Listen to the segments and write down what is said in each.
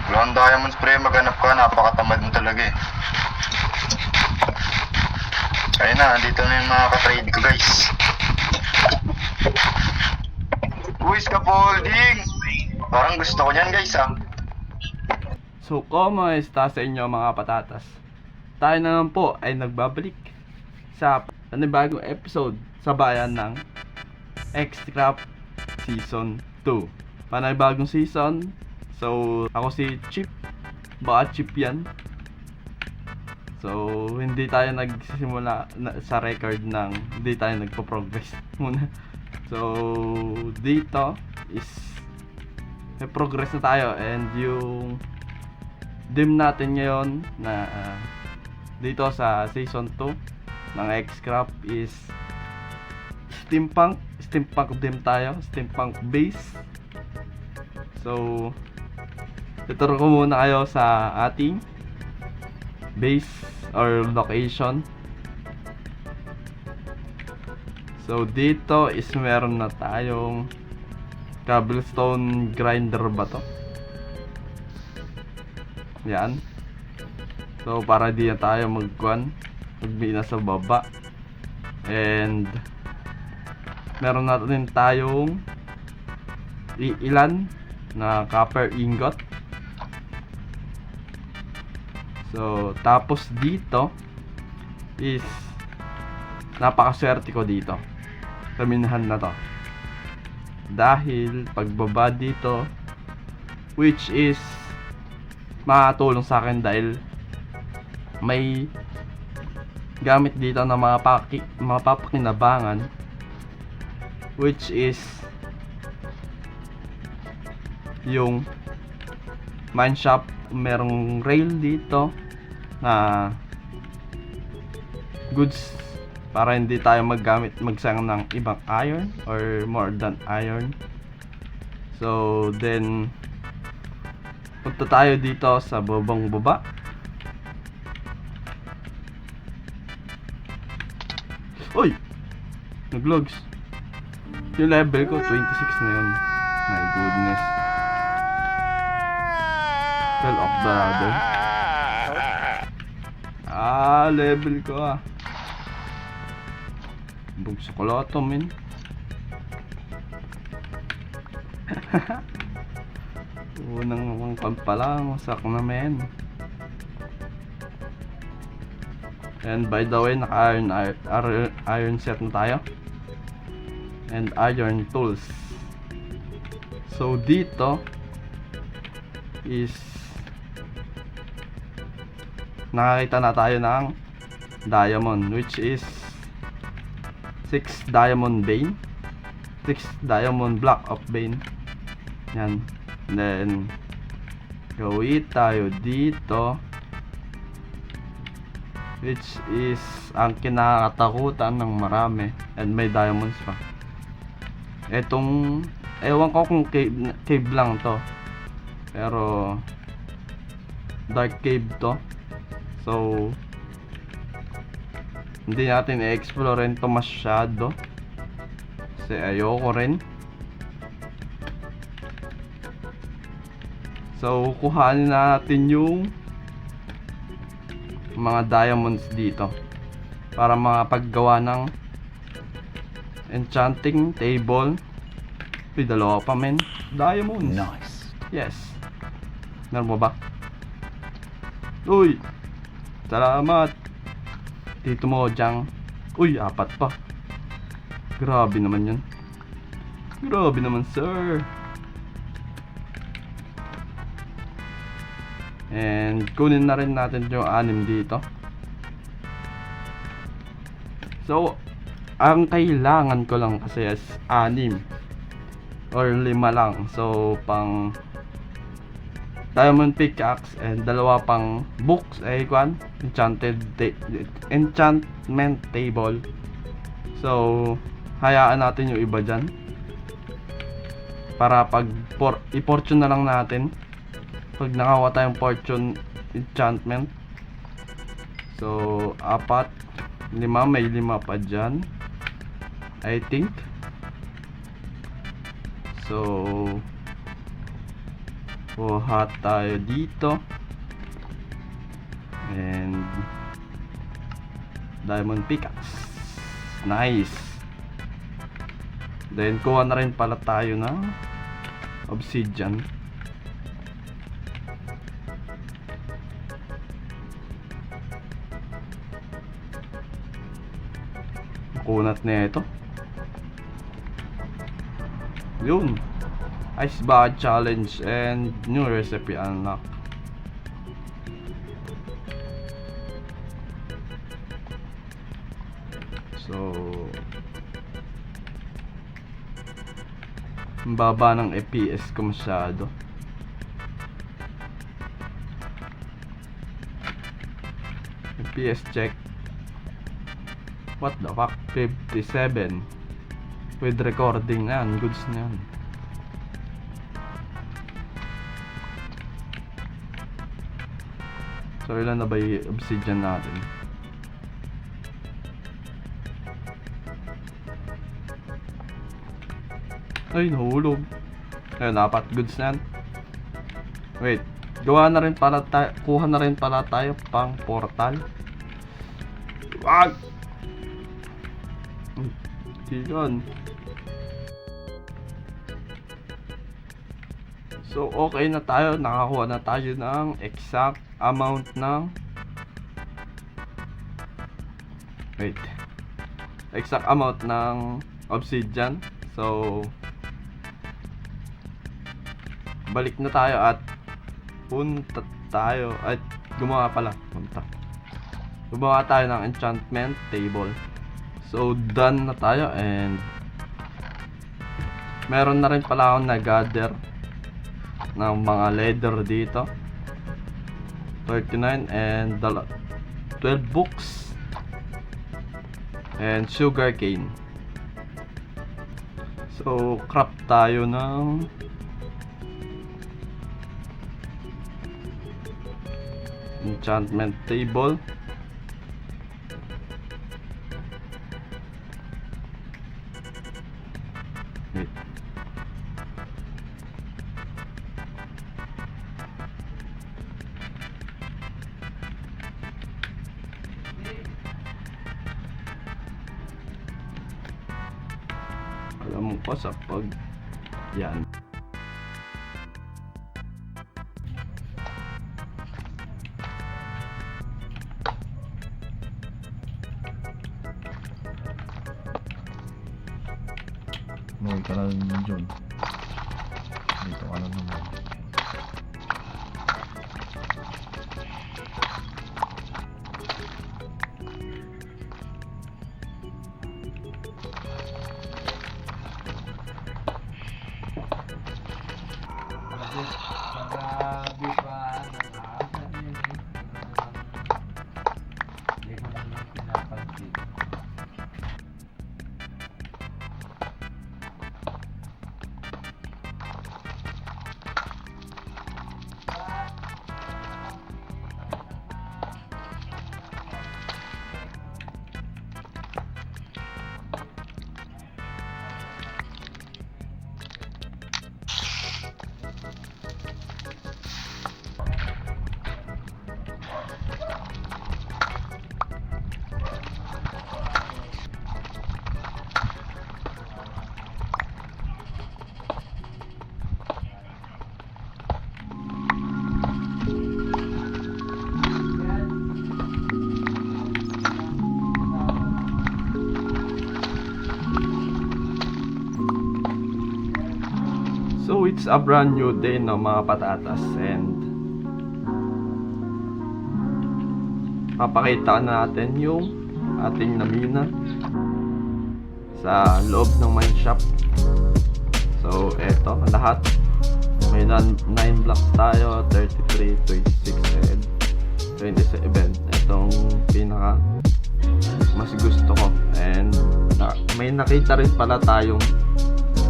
Walang diamond spray, maghanap ka, napakatamad mo talaga eh. Ayun na, andito na yung mga katrade ko guys. Uy, scaffolding! Parang gusto ko yan guys ah. So, kumusta sa inyo mga patatas? Tayo na naman po ay nagbabalik sa panibagong episode sa bayan ng Xcraft Season 2. Panibagong season. So, ako si Chip. Baka Chip yan. So, hindi tayo nagsisimula sa record ng hindi tayo nagpo-progress muna. So, dito is may progress na tayo, and yung dim natin ngayon na dito sa season 2 ng Xcraft is steampunk dim tayo, steampunk base. So, tuturo ko muna kayo sa ating base or location. So, dito is meron na tayong cobblestone grinder ba to? Yan. So, para di na tayo magbina sa baba. And meron natin tayong ilan na copper ingot. So, tapos dito is napakaswerte ko dito. Kaminahan na to. Dahil pagbaba dito, which is makatulong sa akin dahil may gamit dito na mga papakinabangan, which is yung mine shop. Merong rail dito na goods para hindi tayo magsayang ng ibang iron or more than iron. So then punta tayo dito sa babang baba. Uy! Naglogs. Yung level ko 26 na yun. My goodness. Fell off the ladder. Level ko Bugso ko loto, min. Unang mangkam pa lang, sak na men. And by the way, naka iron set na tayo. And iron tools. So dito is nakakita na tayo ng diamond, which is 6 diamond vein, 6 diamond block of vein. Yan. Then gawin tayo dito, which is ang kinakatakutan ng marami, and may diamonds pa. Etong ewan ko kung cave lang to, pero dark cave to. So hindi natin i-explore rin to masyado kasi ayoko rin. So kuhanin natin yung mga diamonds dito para makapaggawa ng enchanting table. Uy, dalawa pa men, diamonds. Nice. Yes. Meron mo ba? Uy, salamat. Dito mo, Jang. Uy, 4 pa. Grabe naman yun. Grabe naman, sir. And kunin na rin natin yung 6 dito. So, ang kailangan ko lang kasi is 6 or 5 lang. So, pang diamond pickaxe and 2 pang books ay enchantment table. So hayaan natin yung iba dyan para pag i-fortune na lang natin pag nakakuha tayong fortune enchantment. So 4, 5, may 5 pa dyan I think. So Kuha tayo dito. And diamond pickaxe. Nice. Then kuha na rin pala tayo ng obsidian. Kunat na ito. Yun. Ice Bucket Challenge and new recipe unlock. So ang baba ng FPS ko masyado. FPS check. What the fuck? 57 with recording na yan. Goods na yan. So ilan na ba yung obsidian natin? Ay, nahulog. Ayun, dapat goods na yan. Wait, gawa na rin pala tayo, kuha na rin pala tayo pang portal. Wag! Yun. So okay na tayo, nakakuha na tayo ng exact amount ng exact amount ng obsidian. So balik na tayo at punta tayo at gumawa tayo ng enchantment table. So done na tayo and meron na rin pala akong nag-gather ng mga leather dito. 39 and 12 books and sugar cane. So craft tayo ng enchantment table. Wait. Alam mo pa sa pag yan. Huwag ka lang dyan. Dito ka lang naman. So it's a brand new day no mga patatas and papakita natin yung ating namina sa loob ng mine shop. So eto lahat, may 9 blocks tayo, 33, 26 and 27. Etong pinaka mas gusto ko and may nakita rin pala tayong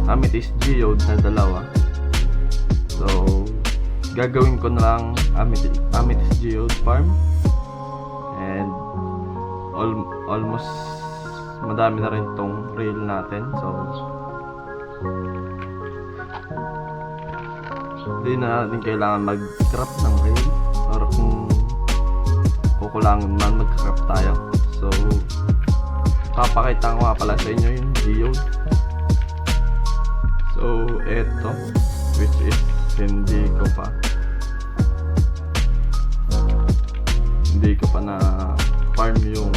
amethyst geode na dalawa. So gagawin ko na lang amethyst geode farm and almost madami na rin tong rail natin. So Hindi na natin kailangan mag-craft ng rail or kung kukulangan man mag-craft tayo. So papakita ko nga pala sa inyo yung geode. So eto, which is hindi ko pa na farm yung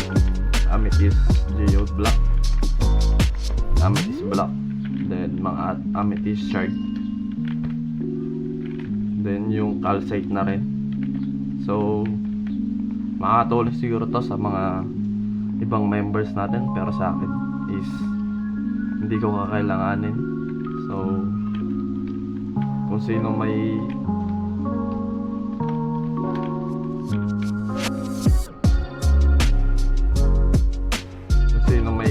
amethyst geode block, amethyst block, then mga amethyst shard, then yung calcite na rin. So makakatulong siguro to sa mga ibang members natin, pero sa akin is hindi ko kakailanganin. So kung sino may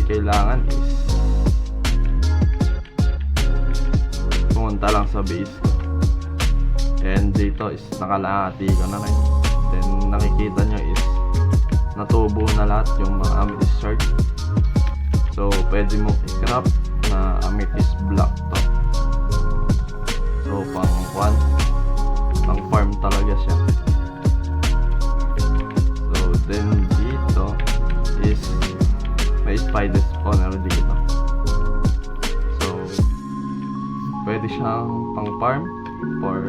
kailangan is pumunta lang sa base ko. And dito is nakalahati ko na rin. Then nakikita nyo is natubo na lahat yung mga amethyst shard. So pwede mo i-craft na amethyst block to. So pang farm talaga siya. So then dito is may spider spawner dito. So pwede siyang pang farm or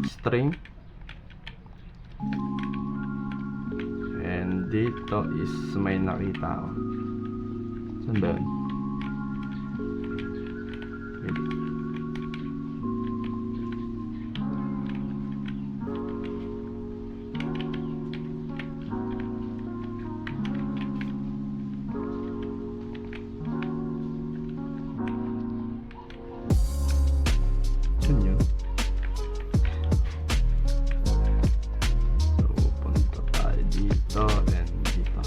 string. And dito is may nakita ako. Saan ba yun? Saan yun? So punta tayo dito and dito.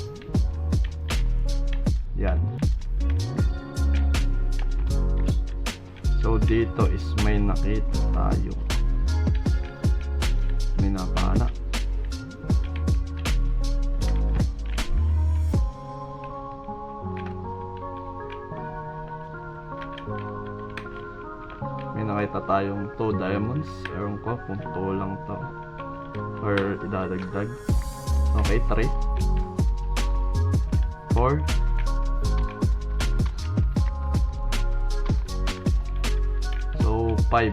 Yan. So dito is may nakita tayo. May napana. May nakita tayong 2 diamonds. Ewan ko kung 2 lang to or idadagdag. Okay, 3 4 so 5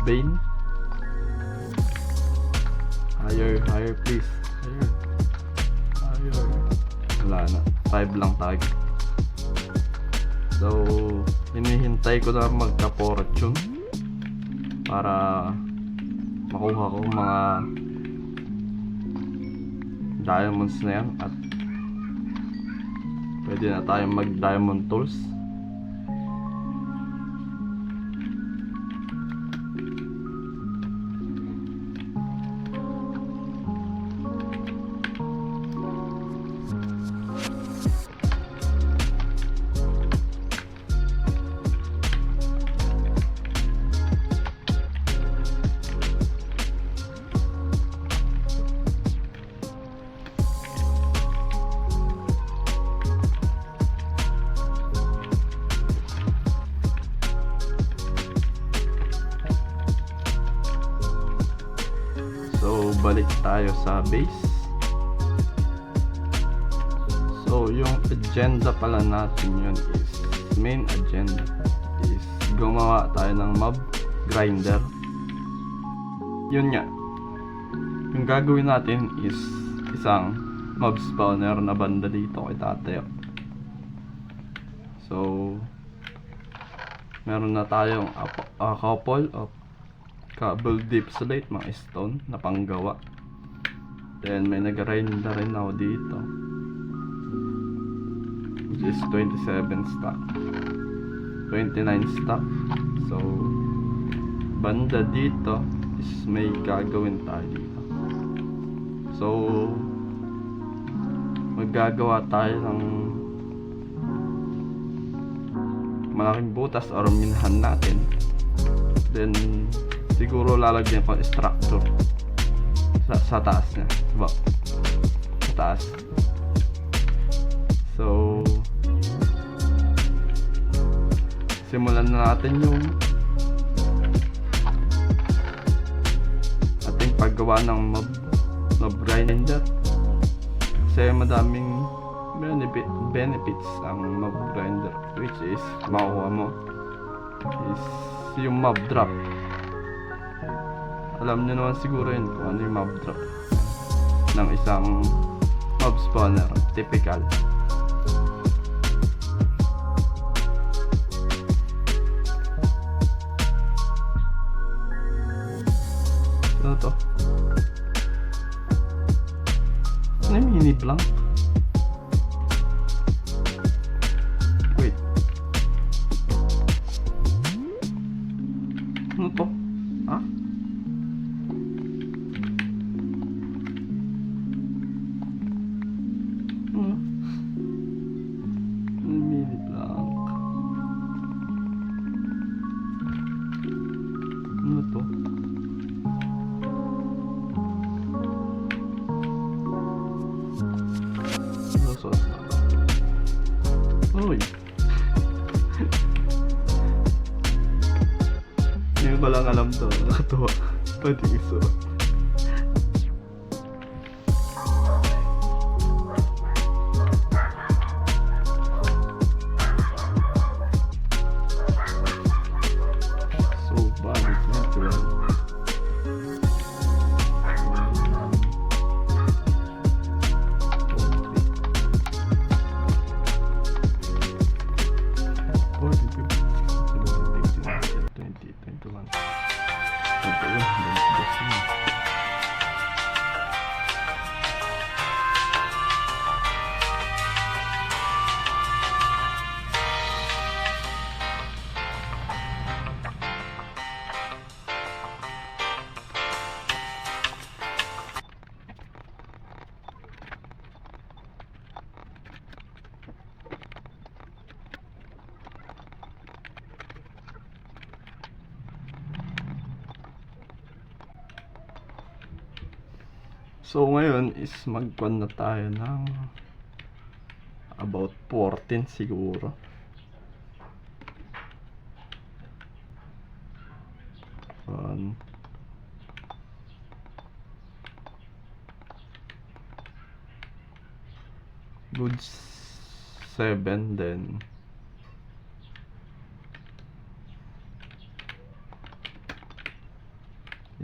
vein. Higher please. Higher. Wala na, 5 lang tag. So hinihintay ko na magka-fortune para makuha ko mga diamonds na yan at pwede na tayong mag diamond tools. So balik tayo sa base. So yung agenda pala natin yun is, main agenda is gumawa tayo ng mob grinder. Yun nga, yung gagawin natin is isang mob spawner na banda dito kay Tateo. So meron na tayong a couple of cobble deep slate, mga stone na panggawa. Then may nag-grind na rin ako dito, which is 27 stack, 29 stack. So banda dito is may gagawin tayo dito. So maggagawa tayo ng malaking butas or minahan natin. Then siguro lalagyan ko structure sa taas niya, diba? Sa taas. So simulan na natin yung ating paggawa ng mob grinder. Kasi madaming benefits ang mob grinder, which is makuha mo is yung mob drop. Alam nyo naman siguro yun kung ano yung mob drop ng isang mob spawner, typical. Ano to? Ano yung mini blank? Wait. Ano to? Ha? Ano? Mini blank. Ano to? Uy. Hindi ko lang alam to. Nakatuwa. Pwede isuot. So bad. It's natural. So ngayon is magkwan na tayo ng about 14 siguro. Good 7 then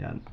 yan.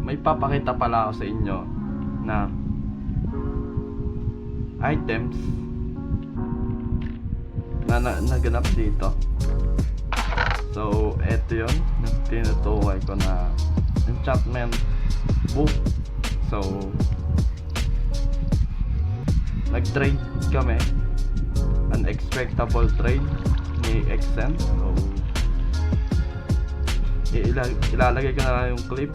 May papakita pala ako sa inyo na items na naganap dito. So eto yun, yung tinutukoy ko na enchantment book. So nag-trade kami, unexpectable trade ni Xen. So ilalagay ko na lang yung clip.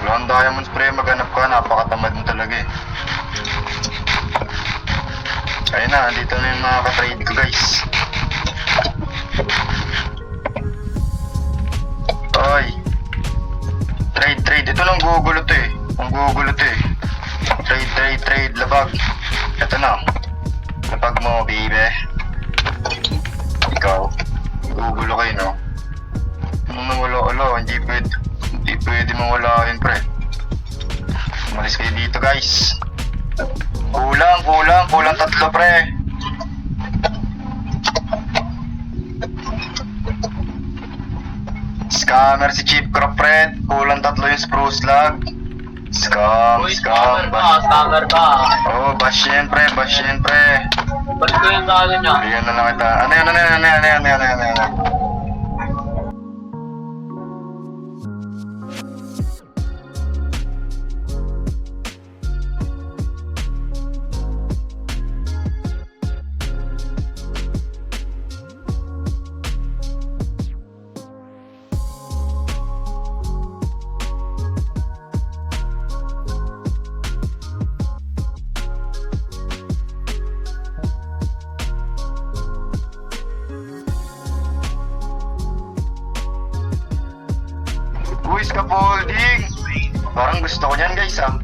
Walang diamonds pre, maghanap ka, napakatamad mo talaga eh. Ayun na, dito na yung mga ka-trade ko guys. Ay, trade, ito lang gugulo to eh. Ang gugulo to eh. Trade, labag. Ito na, labag mo baby. Ikaw, gugulo kayo no. Nung nawala, hindi pwede mawala yun pre. Umalis kayo dito guys. Kulang tatlo pre. Scammer si Chief Crop Red. Kulang 3 yung spruce log. Scam, scam, bash. Scammer ka. Oh, bash yan pre, bash yan pre. Ba't ko yung gano'n niya? Bigyan na lang kita. Ano yan? Uy, scaffolding! Parang gusto ko niyan guys ah.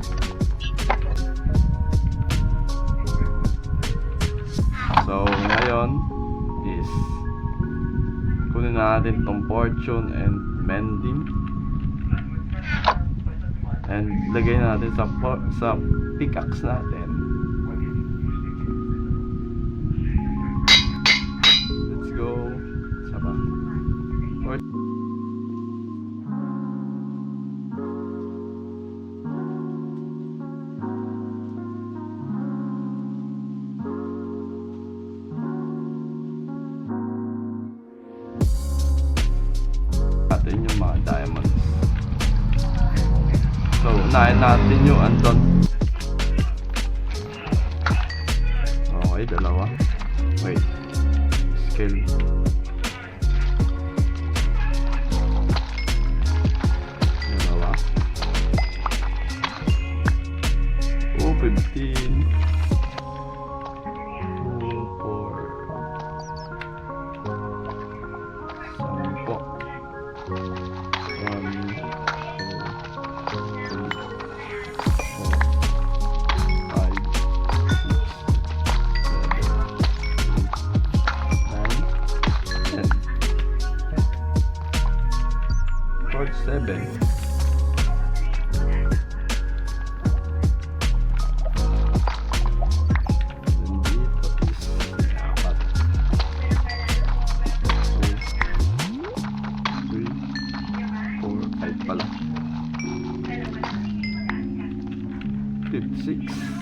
So, ngayon is kunin natin tong fortune and mending. And lagay natin sa pickaxe natin. Let's go. Saba. Natin yung mga diamonds. So, unahin natin yung andon. Okay, dalawa. Wait. Skill. Dalawa. Oh, 15. 7. Pala. 56.